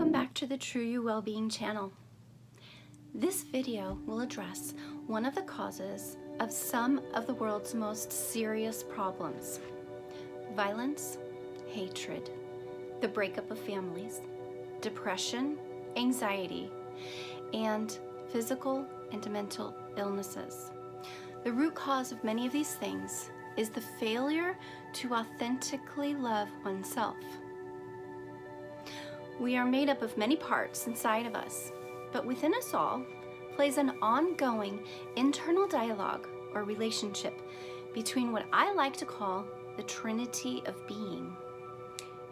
Welcome back to the True You Wellbeing channel. This video will address one of the causes of some of the world's most serious problems: violence, hatred, the breakup of families, depression, anxiety, and physical and mental illnesses. The root cause of many of these things is the failure to authentically love oneself. We are made up of many parts inside of us, but within us all plays an ongoing internal dialogue or relationship between what I like to call the Trinity of Being.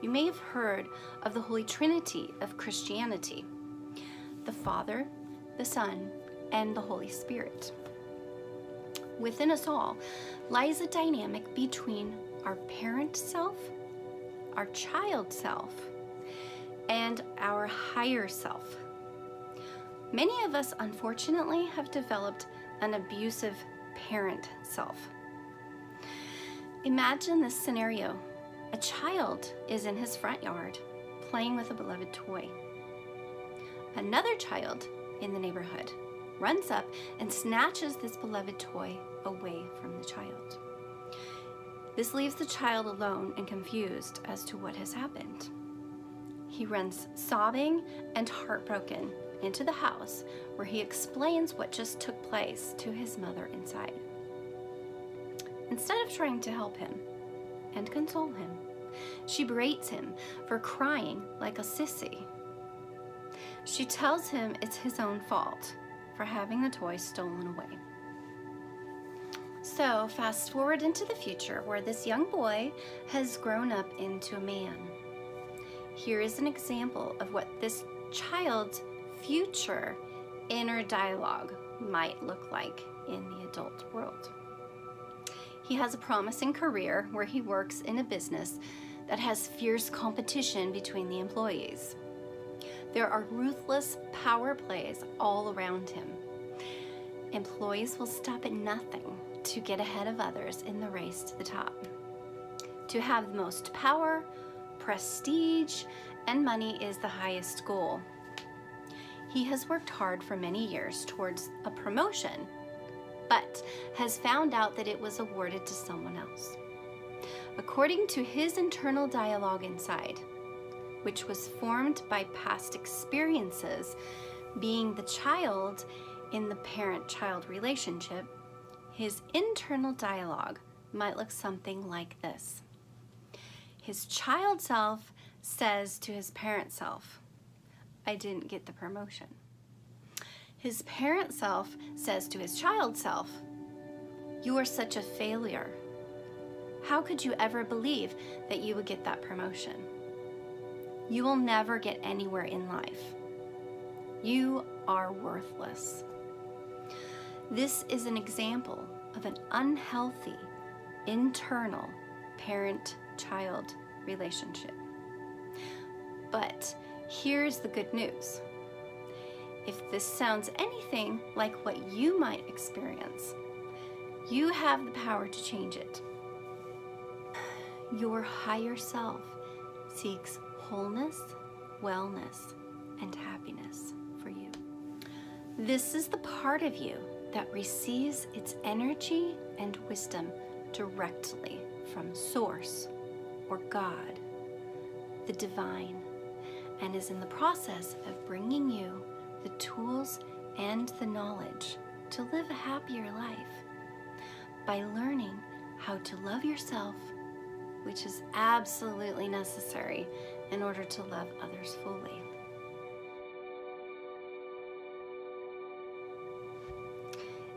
You may have heard of the Holy Trinity of Christianity: the Father, the Son, and the Holy Spirit. Within us all lies a dynamic between our parent self, our child self, and our higher self. Many of us, unfortunately, have developed an abusive parent self. Imagine this scenario. A child is in his front yard playing with a beloved toy. Another child in the neighborhood runs up and snatches this beloved toy away from the child. This leaves the child alone and confused as to what has happened. He runs sobbing and heartbroken into the house, where he explains what just took place to his mother inside. Instead of trying to help him and console him, she berates him for crying like a sissy. She tells him it's his own fault for having the toy stolen away. So fast forward into the future, where this young boy has grown up into a man. Here is an example of what this child's future inner dialogue might look like in the adult world. He has a promising career where he works in a business that has fierce competition between the employees. There are ruthless power plays all around him. Employees will stop at nothing to get ahead of others in the race to the top. To have the most power, prestige, and money is the highest goal. He has worked hard for many years towards a promotion, but has found out that it was awarded to someone else. According to his internal dialogue inside, which was formed by past experiences, being the child in the parent-child relationship, his internal dialogue might look something like this. His child self says to his parent self, "I didn't get the promotion." His parent self says to his child self, "You are such a failure. How could you ever believe that you would get that promotion? You will never get anywhere in life. You are worthless." This is an example of an unhealthy internal parent-child relationship. But here's the good news. If this sounds anything like what you might experience, you have the power to change it. Your higher self seeks wholeness, wellness, and happiness for you. This is the part of you that receives its energy and wisdom directly from Source or God, the divine, and is in the process of bringing you the tools and the knowledge to live a happier life by learning how to love yourself, which is absolutely necessary in order to love others fully.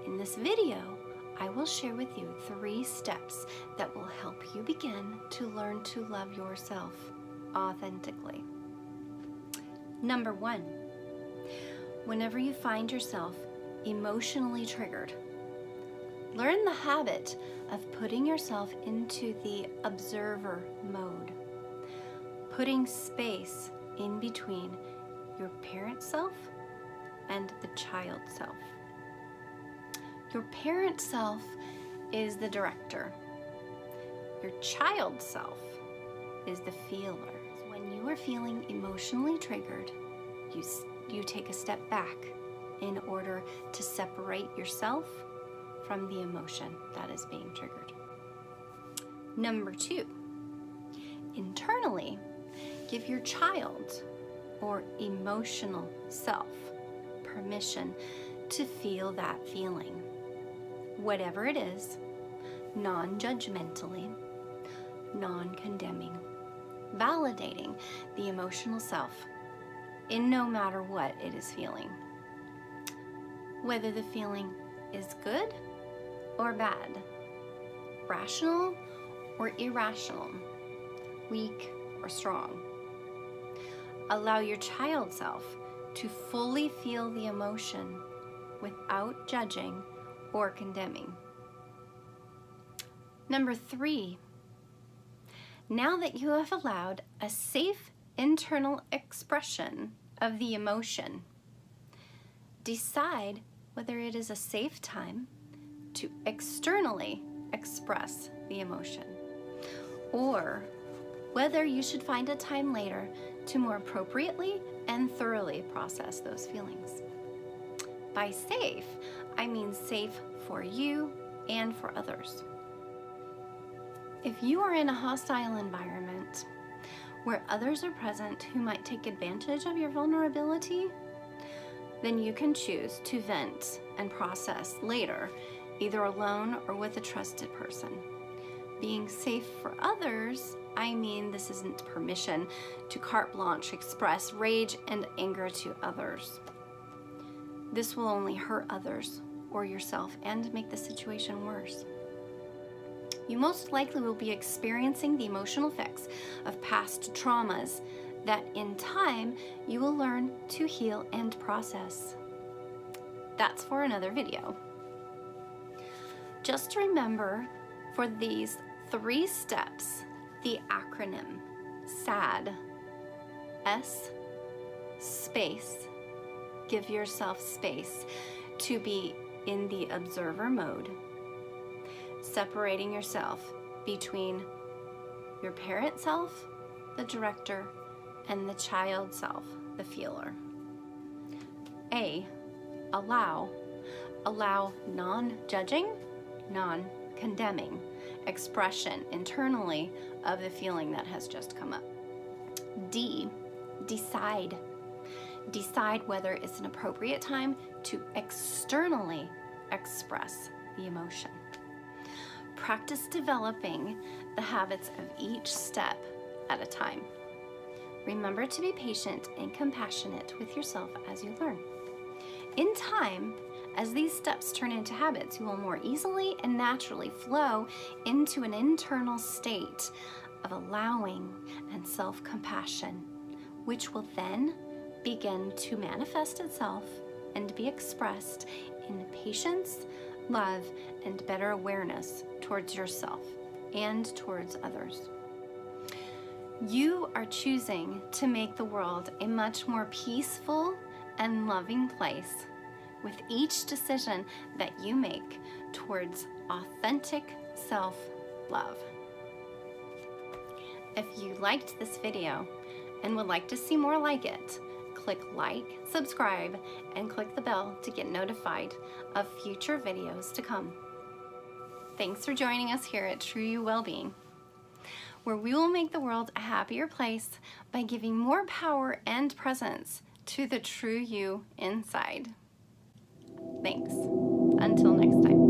In this video, I will share with you 3 steps that will help you begin to learn to love yourself authentically. Number 1, whenever you find yourself emotionally triggered, learn the habit of putting yourself into the observer mode, putting space in between your parent self and the child self. Your parent self is the director. Your child self is the feeler. When you are feeling emotionally triggered, you take a step back in order to separate yourself from the emotion that is being triggered. Number 2, internally, give your child or emotional self permission to feel that feeling, whatever it is, non-judgmentally, non-condemning, validating the emotional self in no matter what it is feeling, whether the feeling is good or bad, rational or irrational, weak or strong. Allow your child self to fully feel the emotion without judging or condemning. Number 3, now that you have allowed a safe internal expression of the emotion, decide whether it is a safe time to externally express the emotion, or whether you should find a time later to more appropriately and thoroughly process those feelings. By safe, I mean safe for you and for others. If you are in a hostile environment where others are present who might take advantage of your vulnerability, then you can choose to vent and process later, either alone or with a trusted person. Being safe for others, I mean this isn't permission to carte blanche express rage and anger to others. This will only hurt others or yourself and make the situation worse. You most likely will be experiencing the emotional effects of past traumas that in time you will learn to heal and process. That's for another video. Just remember, for these 3 steps, the acronym SAD, S, space, give yourself space to be in the observer mode, separating yourself between your parent self, the director, and the child self, the feeler. A, allow non-judging, non-condemning expression internally of the feeling that has just come up. D, decide whether it's an appropriate time to externally express the emotion. Practice developing the habits of each step at a time. Remember to be patient and compassionate with yourself as you learn. In time, as these steps turn into habits, you will more easily and naturally flow into an internal state of allowing and self-compassion, which will then begin to manifest itself and be expressed in patience, love, and better awareness towards yourself and towards others. You are choosing to make the world a much more peaceful and loving place with each decision that you make towards authentic self-love. If you liked this video and would like to see more like it, click like, subscribe, and click the bell to get notified of future videos to come. Thanks for joining us here at True You Wellbeing, where we will make the world a happier place by giving more power and presence to the true you inside. Thanks. Until next time.